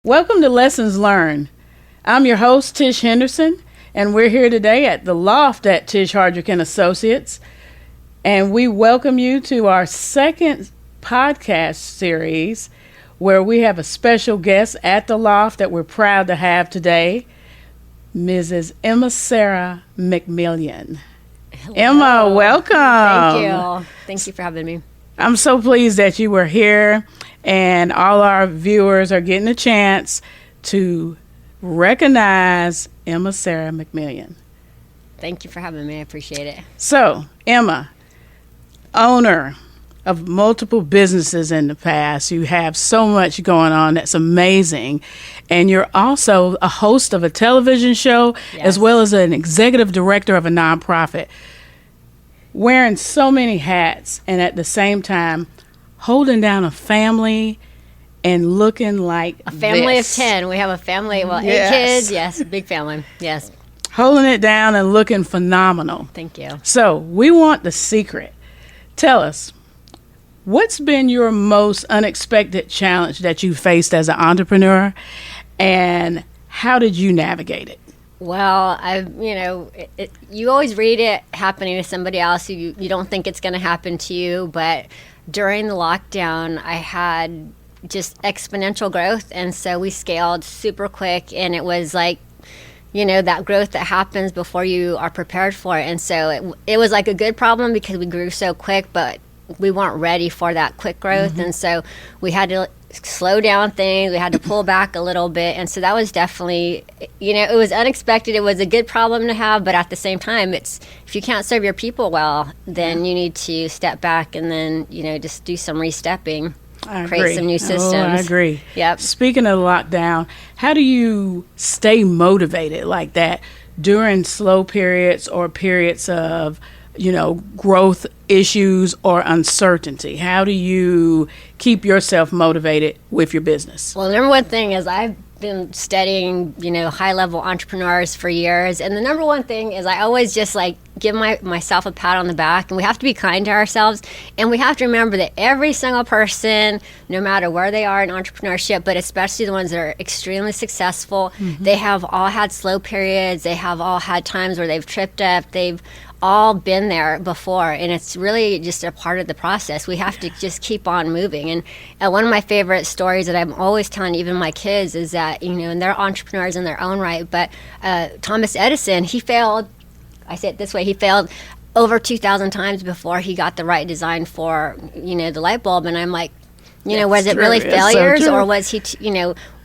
Welcome to Lessons Learned. I'm your host, Tish Henderson, and we're here today at the Loft at Tish, Hardric & Associates, and we welcome you to our second podcast series where we have a special guest at the Loft that we're proud to have today, Mrs. EmmaSara McMillion. Hello. Emma, welcome. Thank you. Thank you for having me. I'm so pleased that you were here, and all our viewers are getting a chance to recognize EmmaSara McMillion. Thank you for having me. I appreciate it. So, Emma, owner of multiple businesses in the past, you have so much going on that's amazing, and you're also a host of a television show as well as an executive director of a nonprofit. Wearing so many hats and at the same time holding down a family and looking like a family this. of 10. We have a family, 8 kids. Yes, big family. Yes. Holding it down and looking phenomenal. Thank you. So we want the secret. Tell us, what's been your most unexpected challenge that you faced as an entrepreneur, and how did you navigate it? Well, you always read it happening to somebody else. You don't think it's going to happen to you. But during the lockdown, I had just exponential growth. And so we scaled super quick. And it was like, that growth that happens before you are prepared for it. And so it was like a good problem because we grew so quick, but we weren't ready for that quick growth. Mm-hmm. And so we had to slow down things. We had to pull back a little bit. And so that was definitely, it was unexpected. It was a good problem to have. But at the same time, if you can't serve your people well, then you need to step back and then, just do some re-stepping. Create some new systems. I agree. Yep. Speaking of lockdown, how do you stay motivated like that during slow periods or periods of growth issues or uncertainty? How do you keep yourself motivated with your business? Well, the number one thing is I've been studying, high-level entrepreneurs for years. And the number one thing is I always just give myself a pat on the back. And we have to be kind to ourselves. And we have to remember that every single person, no matter where they are in entrepreneurship, but especially the ones that are extremely successful, they have all had slow periods. They have all had times where they've tripped up. They've all been there before, and it's really just a part of the process. We have to just keep on moving. And one of my favorite stories that I'm always telling even my kids is that, and they're entrepreneurs in their own right, but Thomas Edison, he failed, I say it this way, he failed over 2,000 times before he got the right design for, the light bulb. And I'm like, was it really failures, or was he,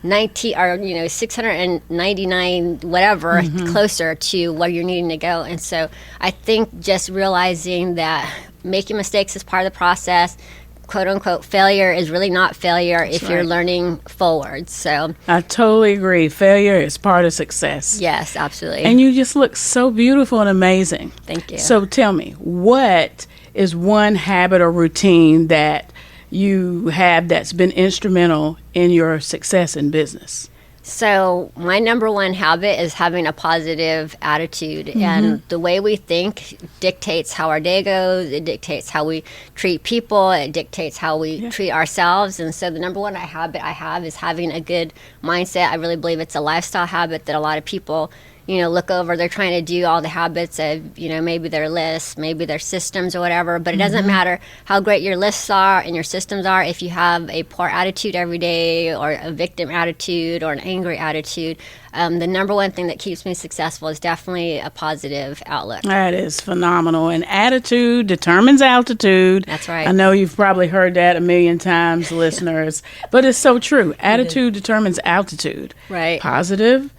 90 or 699 whatever closer to where you're needing to go? And so I think just realizing that making mistakes is part of the process. Quote unquote failure is really not failure if you're learning forward. So I totally agree. Failure is part of success. Yes, absolutely. And you just look so beautiful and amazing. Thank you. So tell me, what is one habit or routine that you have that's been instrumental in your success in business? So my number one habit is having a positive attitude. And the way we think dictates how our day goes. It dictates how we treat people. It dictates how we treat ourselves. And so the number one habit I have is having a good mindset. I really believe it's a lifestyle habit that a lot of people look over. They're trying to do all the habits of, maybe their lists, maybe their systems or whatever. But it doesn't matter how great your lists are and your systems are if you have a poor attitude every day, or a victim attitude, or an angry attitude. The number one thing that keeps me successful is definitely a positive outlook. That is phenomenal. And attitude determines altitude. That's right. I know you've probably heard that a million times, listeners, but it's so true. Attitude determines altitude. Right. Positive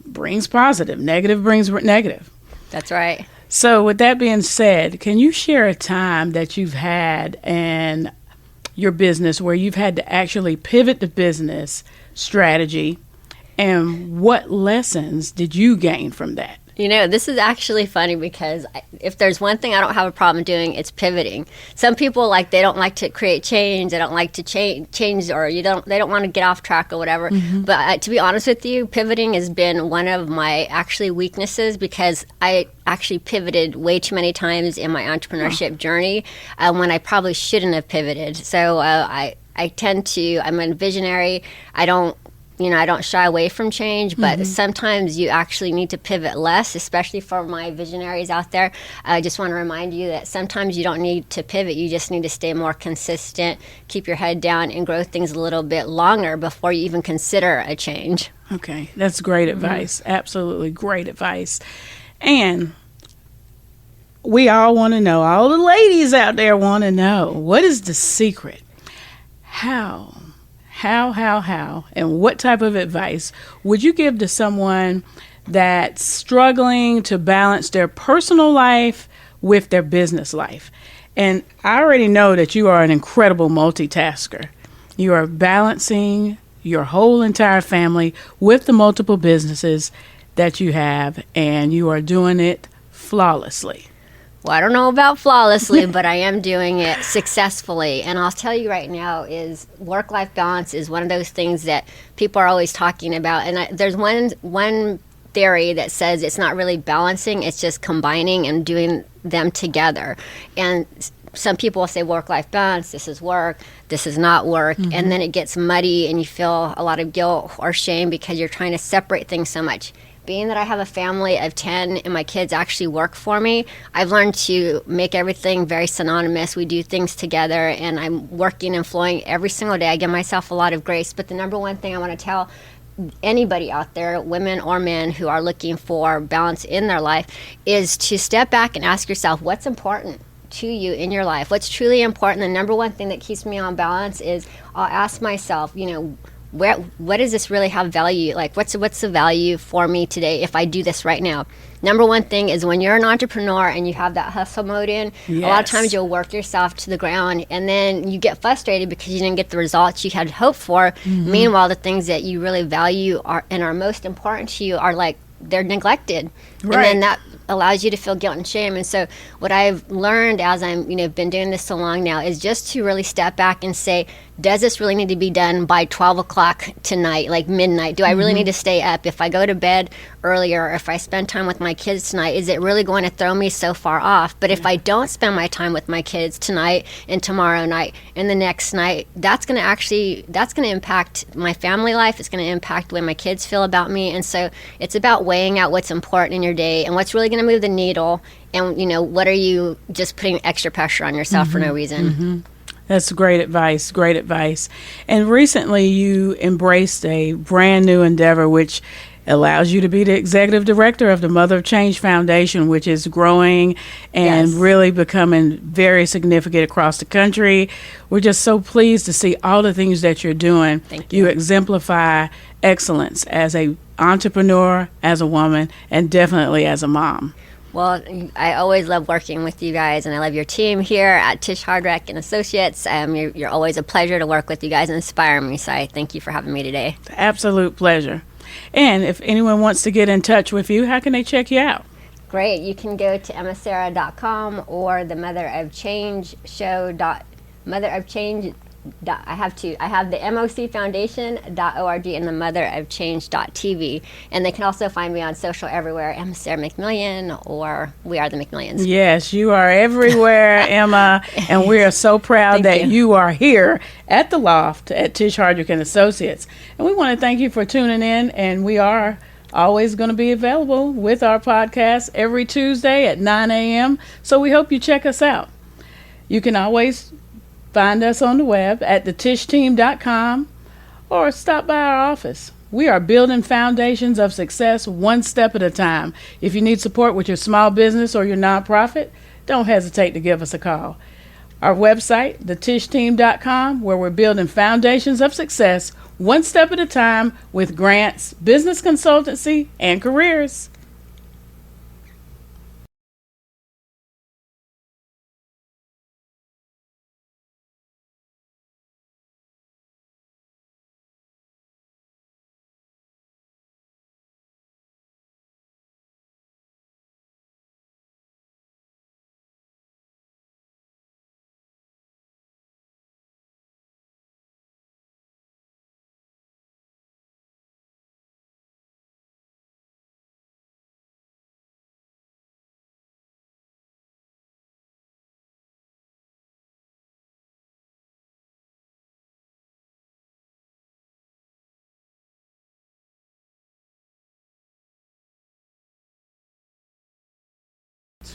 brings positive. Negative brings negative. That's right. So with that being said, can you share a time that you've had in your business where you've had to actually pivot the business strategy, and what lessons did you gain from that? This is actually funny because if there's one thing I don't have a problem doing, it's pivoting. Some people they don't like to create change. They don't like to change, or they don't want to get off track or whatever. But to be honest with you, pivoting has been one of my actually weaknesses, because I actually pivoted way too many times in my entrepreneurship journey when I probably shouldn't have pivoted. So I'm a visionary. I don't I don't shy away from change, but sometimes you actually need to pivot less, especially for my visionaries out there. I just want to remind you that sometimes you don't need to pivot. You just need to stay more consistent, keep your head down, and grow things a little bit longer before you even consider a change. Okay, that's great advice. Absolutely great advice. And we all want to know, all the ladies out there want to know, what is the secret? How, and what type of advice would you give to someone that's struggling to balance their personal life with their business life? And I already know that you are an incredible multitasker. You are balancing your whole entire family with the multiple businesses that you have, and you are doing it flawlessly. Well, I don't know about flawlessly, but I am doing it successfully. And I'll tell you right now is work-life balance is one of those things that people are always talking about. And there's one theory that says it's not really balancing, it's just combining and doing them together. And some people will say work-life balance, this is work, this is not work, and then it gets muddy and you feel a lot of guilt or shame because you're trying to separate things so much. Being that I have a family of 10 and my kids actually work for me, I've learned to make everything very synonymous. We do things together, and I'm working and flowing every single day. I give myself a lot of grace, but the number one thing I want to tell anybody out there, women or men, who are looking for balance in their life, is to step back and ask yourself what's important to you in your life, what's truly important. The number one thing that keeps me on balance is I'll ask myself, what does this really have value? Like, what's the value for me today if I do this right now? Number one thing is when you're an entrepreneur and you have that hustle mode in, a lot of times you'll work yourself to the ground and then you get frustrated because you didn't get the results you had hoped for. Meanwhile, the things that you really value are most important to you are like, they're neglected. Right. And then that allows you to feel guilt and shame. And so what I've learned as I'm, been doing this so long now is just to really step back and say, does this really need to be done by 12 o'clock tonight, like midnight? Do I really need to stay up? If I go to bed earlier, or if I spend time with my kids tonight, is it really going to throw me so far off? But if I don't spend my time with my kids tonight and tomorrow night and the next night, that's going to impact my family life. It's going to impact the way my kids feel about me. And so it's about weighing out what's important in your day and what's really going to move the needle. And, what are you just putting extra pressure on yourself for no reason? That's great advice. Great advice. And recently you embraced a brand new endeavor, which allows you to be the executive director of the Mother of Change Foundation, which is growing and really becoming very significant across the country. We're just so pleased to see all the things that you're doing. Thank you. You exemplify excellence as a entrepreneur, as a woman, and definitely as a mom. Well, I always love working with you guys, and I love your team here at Tish, Hardric and Associates. You're always a pleasure to work with you guys and inspire me, so I thank you for having me today. Absolute pleasure. And if anyone wants to get in touch with you, how can they check you out? Great. You can go to EmmaSara.com or the Mother of Change show. Mother of Change. I have the MOCFoundation.org and the motherofchange.tv. And they can also find me on social everywhere, EmmaSara McMillion, or We Are the McMillions. Yes, you are everywhere, Emma. And we are so proud that you are here at the Loft at Tish, Hardric and Associates. And we want to thank you for tuning in. And we are always going to be available with our podcast every Tuesday at 9 a.m. So we hope you check us out. You can always find us on the web at thetishsteam.com or stop by our office. We are building foundations of success one step at a time. If you need support with your small business or your nonprofit, don't hesitate to give us a call. Our website, thetishsteam.com, where we're building foundations of success one step at a time with grants, business consultancy, and careers.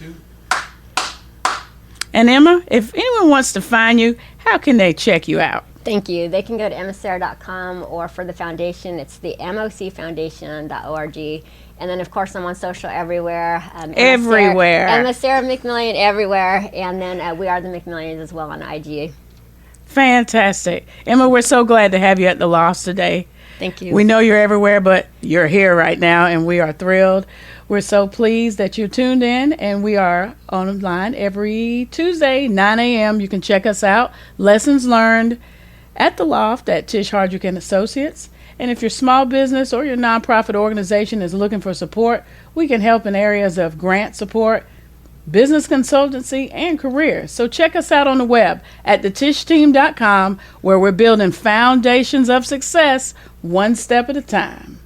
too. And Emma, if anyone wants to find you, how can they check you out? Thank you. They can go to EmmaSara.com, or for the foundation, it's the mocfoundation.org. And then, of course, I'm on social everywhere. Everywhere. EmmaSara McMillion everywhere. And then we are the McMillions as well on IG. Fantastic. Emma, we're so glad to have you at the Loft today. Thank you. We know you're everywhere, but you're here right now, and we are thrilled. We're so pleased that you tuned in, and we are online every Tuesday, 9 a.m. You can check us out. Lessons learned at the Loft at Tish, Hardric and Associates. And if your small business or your nonprofit organization is looking for support, we can help in areas of grant support, business consultancy, and career. So check us out on the web at thetishteam.com, where we're building foundations of success one step at a time.